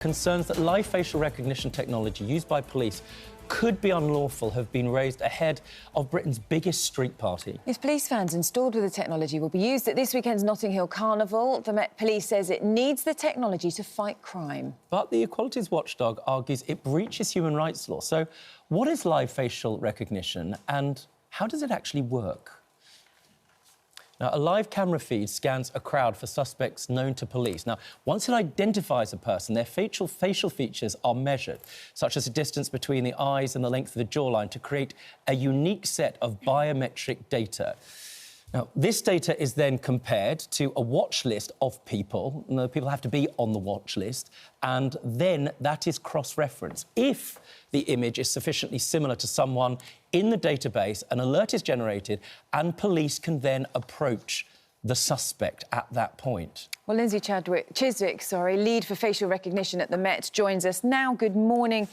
Concerns that live facial recognition technology used by police could be unlawful have been raised ahead of Britain's biggest street party. If police vans installed with the technology will be used at this weekend's Notting Hill Carnival, the Met Police says it needs the technology to fight crime. But the equalities watchdog argues it breaches human rights law. So what is live facial recognition and how does it actually work? Now, a live camera feed scans a crowd for suspects known to police. Now, once it identifies a person, their facial features are measured, such as the distance between the eyes and the length of the jawline, to create a unique set of biometric data. Now, this data is then compared to a watch list of people. The people have to be on the watch list, and then that is cross-referenced. If the image is sufficiently similar to someone in the database, an alert is generated and police can then approach the suspect at that point. Well, Lindsey Chiswick, lead for facial recognition at the Met, joins us now. Good morning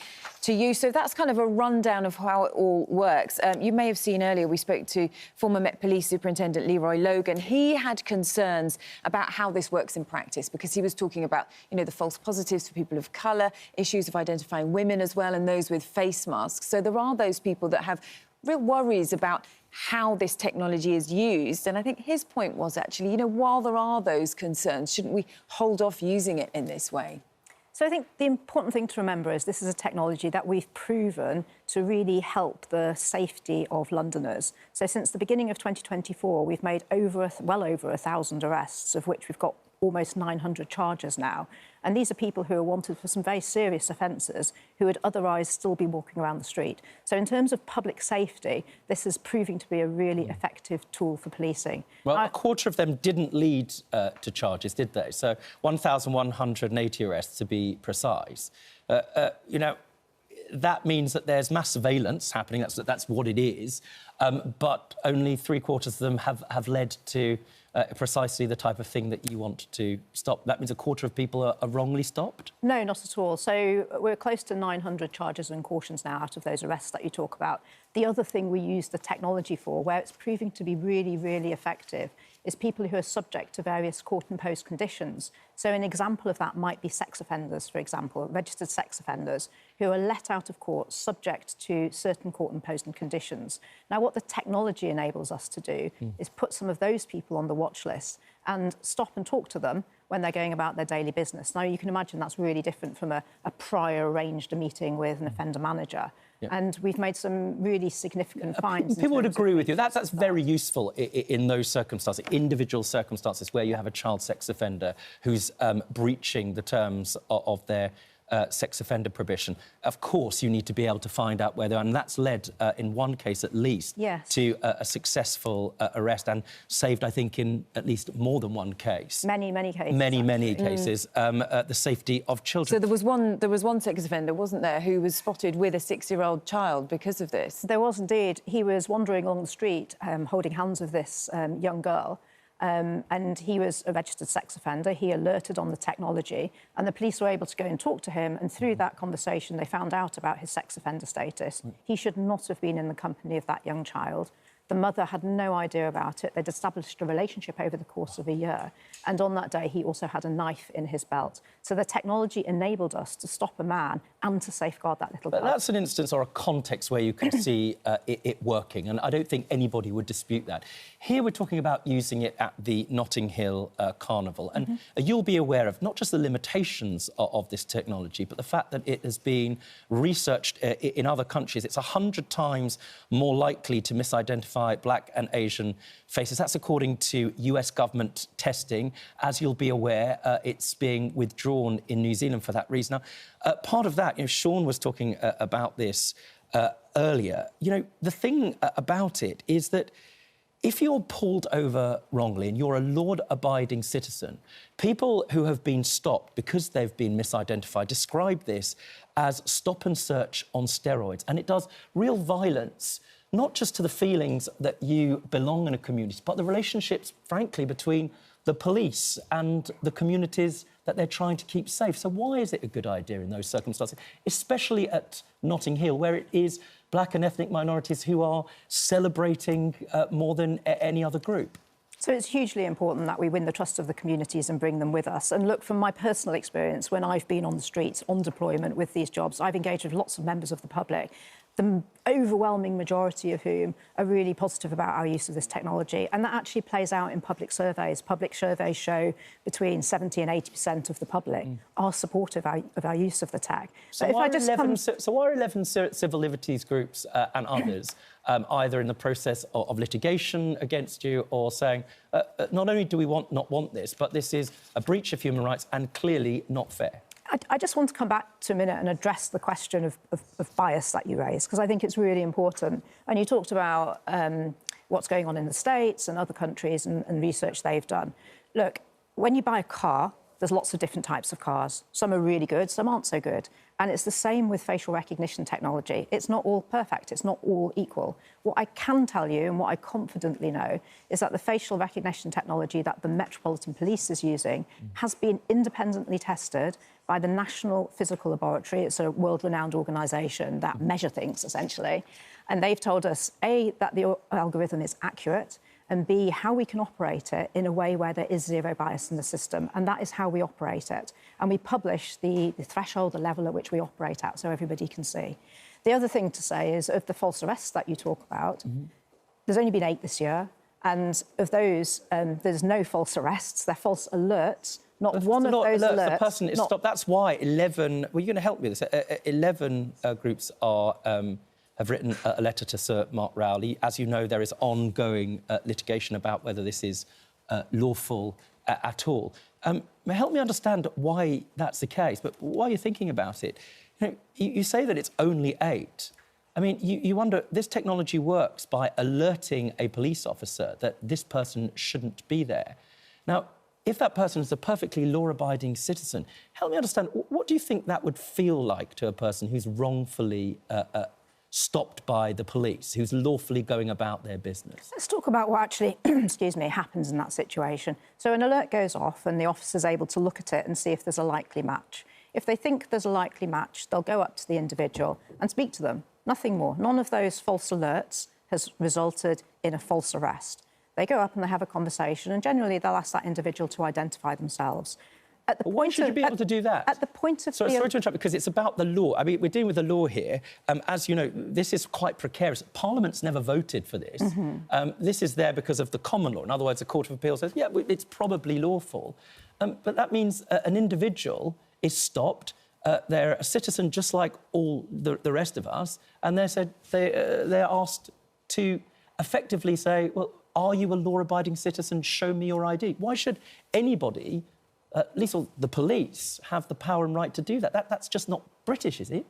to you. So that's kind of a rundown of how it all works. You may have seen earlier we spoke to former Met Police Superintendent Leroy Logan. He had concerns about how this works in practice because he was talking about, you know, the false positives for people of colour, issues of identifying women as well, and those with face masks. So there are those people that have real worries about how this technology is used. And I think his point was actually, you know, while there are those concerns, shouldn't we hold off using it in this way? So I think the important thing to remember is this is a technology that we've proven to really help the safety of Londoners. So since the beginning of 2024, we've made well over 1,000 arrests, of which we've got almost 900 charges now. And these are people who are wanted for some very serious offences who would otherwise still be walking around the street. So in terms of public safety, this is proving to be a really effective tool for policing. Well, a quarter of them didn't lead to charges, did they? So 1,180 arrests, to be precise. You know, that means that there's mass surveillance happening. That's what it is. But only three-quarters of them have led to precisely the type of thing that you want to stop. That means a quarter of people are wrongly stopped? No, not at all. So we're close to 900 charges and cautions now out of those arrests that you talk about. The other thing we use the technology for, where it's proving to be really, really effective, is people who are subject to various court-imposed conditions. So an example of that might be sex offenders, for example, registered sex offenders who are let out of court subject to certain court-imposed conditions. Now, what the technology enables us to do is put some of those people on the watch list and stop and talk to them when they're going about their daily business. Now, you can imagine that's really different from a prior arranged meeting with an offender manager. Yep. And we've made some really significant fines. People would agree with you. That's very useful in those circumstances, individual circumstances where you have a child sex offender who's breaching the terms of their sex offender probation. Of course, you need to be able to find out whether, and that's led, in one case at least, to a successful arrest and saved, I think, in at least more than one case. Many cases. Many cases. The safety of children. So there was one sex offender, wasn't there, who was spotted with a 6-year-old child because of this? There was indeed. He was wandering along the street, holding hands with this young girl. And he was a registered sex offender. He alerted on the technology and the police were able to go and talk to him, and through that conversation they found out about his sex offender status. He should not have been in the company of that young child. The mother had no idea about it. They'd established a relationship over the course of a year. And on that day, he also had a knife in his belt. So the technology enabled us to stop a man and to safeguard that little girl. But that's an instance or a context where you can see it working, and I don't think anybody would dispute that. Here we're talking about using it at the Notting Hill Carnival, and you'll be aware of not just the limitations of this technology, but the fact that it has been researched in other countries. It's 100 times more likely to misidentify black and Asian faces. That's according to US government testing. As you'll be aware, it's being withdrawn in New Zealand for that reason. Now, part of that, you know, Sean was talking about this earlier. You know, the thing about it is that if you're pulled over wrongly and you're a law-abiding citizen, people who have been stopped because they've been misidentified describe this as stop and search on steroids. And it does real violence, not just to the feelings that you belong in a community, but the relationships, frankly, between the police and the communities that they're trying to keep safe. So why is it a good idea in those circumstances, especially at Notting Hill, where it is black and ethnic minorities who are celebrating more than any other group? So it's hugely important that we win the trust of the communities and bring them with us. And look, from my personal experience, when I've been on the streets on deployment with these jobs, I've engaged with lots of members of the public, the overwhelming majority of whom are really positive about our use of this technology. And that actually plays out in public surveys. Public surveys show between 70 and 80% of the public are supportive of our use of the tech. So why are 11 civil liberties groups and others either in the process of litigation against you or saying, not only do we not want this, but this is a breach of human rights and clearly not fair? I just want to come back to a minute and address the question of bias that you raised, because I think it's really important. And you talked about what's going on in the States and other countries and research they've done. Look, when you buy a car, there's lots of different types of cars. Some are really good, some aren't so good. And it's the same with facial recognition technology. It's not all perfect, it's not all equal. What I can tell you and what I confidently know is that the facial recognition technology that the Metropolitan Police is using has been independently tested by the National Physical Laboratory. It's a world-renowned organisation that measure things, essentially. And they've told us, A, that the algorithm is accurate, and B, how we can operate it in a way where there is zero bias in the system. And that is how we operate it. And we publish the threshold, the level at which we operate at, so everybody can see. The other thing to say is, of the false arrests that you talk about, there's only been 8 this year. And of those, there's no false arrests. They're false alerts. Not one of those alerts. The person is stopped. That's why 11... Well, you're going to help me with this. 11 groups are... have written a letter to Sir Mark Rowley. As you know, there is ongoing litigation about whether this is lawful at all. Help me understand why that's the case, but why you're thinking about it. You know, you say that it's only 8. I mean, you wonder, this technology works by alerting a police officer that this person shouldn't be there. Now, if that person is a perfectly law-abiding citizen, help me understand, what do you think that would feel like to a person who's wrongfully stopped by the police, who's lawfully going about their business? Let's talk about what actually, excuse me, happens in that situation. So an alert goes off and the officer's able to look at it and see if there's a likely match. If they think there's a likely match, they'll go up to the individual and speak to them. Nothing more. None of those false alerts has resulted in a false arrest. They go up and they have a conversation, and generally they'll ask that individual to identify themselves. At the point why should you be able to do that? At the point of... Sorry to interrupt, because it's about the law. I mean, we're dealing with the law here. As you know, this is quite precarious. Parliament's never voted for this. This is there because of the common law. In other words, the Court of Appeal says, yeah, it's probably lawful. But that means an individual is stopped. They're a citizen just like all the rest of us, and they're asked to effectively say, well, are you a law-abiding citizen? Show me your ID. Why should anybody... at least the police have the power and right to do that. That's just not British, is it?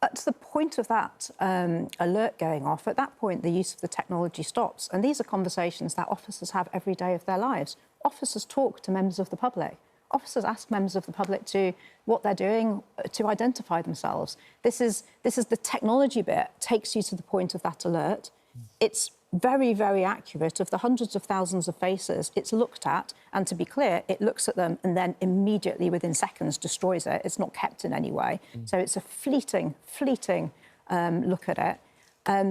At the point of that alert going off, at that point, the use of the technology stops. And these are conversations that officers have every day of their lives. Officers talk to members of the public. Officers ask members of the public to what they're doing to identify themselves. This is the technology bit takes you to the point of that alert. It's very, very accurate. Of the hundreds of thousands of faces it's looked at, and to be clear, it looks at them and then immediately, within seconds, destroys it. It's not kept in any way. So it's a fleeting look at it.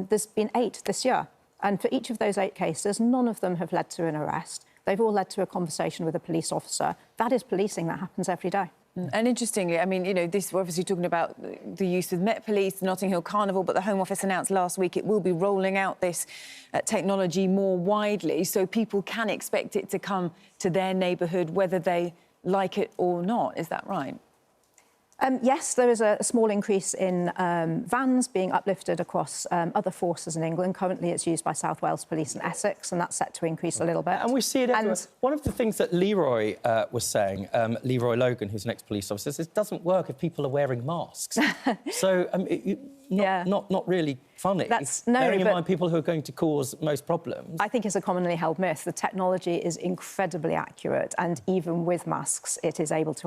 There's been 8 this year, and for each of those 8 cases, none of them have led to an arrest. They've all led to a conversation with a police officer. That is policing. That happens every day. And interestingly, I mean, you know, this we're obviously talking about the use of Met Police, the Notting Hill Carnival, but the Home Office announced last week it will be rolling out this technology more widely, so people can expect it to come to their neighbourhood, whether they like it or not. Is that right? Yes, there is a small increase in vans being uplifted across other forces in England. Currently, it's used by South Wales Police and Essex, and that's set to increase a little bit. And we see it everywhere. One of the things that Leroy was saying, Leroy Logan, who's an ex-police officer, says it doesn't work if people are wearing masks. So, not really funny. Bearing in mind people who are going to cause most problems. I think it's a commonly held myth. The technology is incredibly accurate, and even with masks, it is able to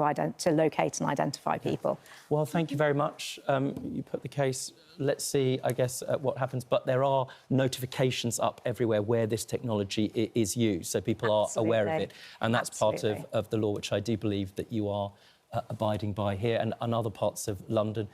locate and identify people. Well, thank you very much. You put the case. Let's see, I guess, what happens. But there are notifications up everywhere where this technology is used, so people are aware of it. And that's part of the law, which I do believe that you are abiding by here and other parts of London.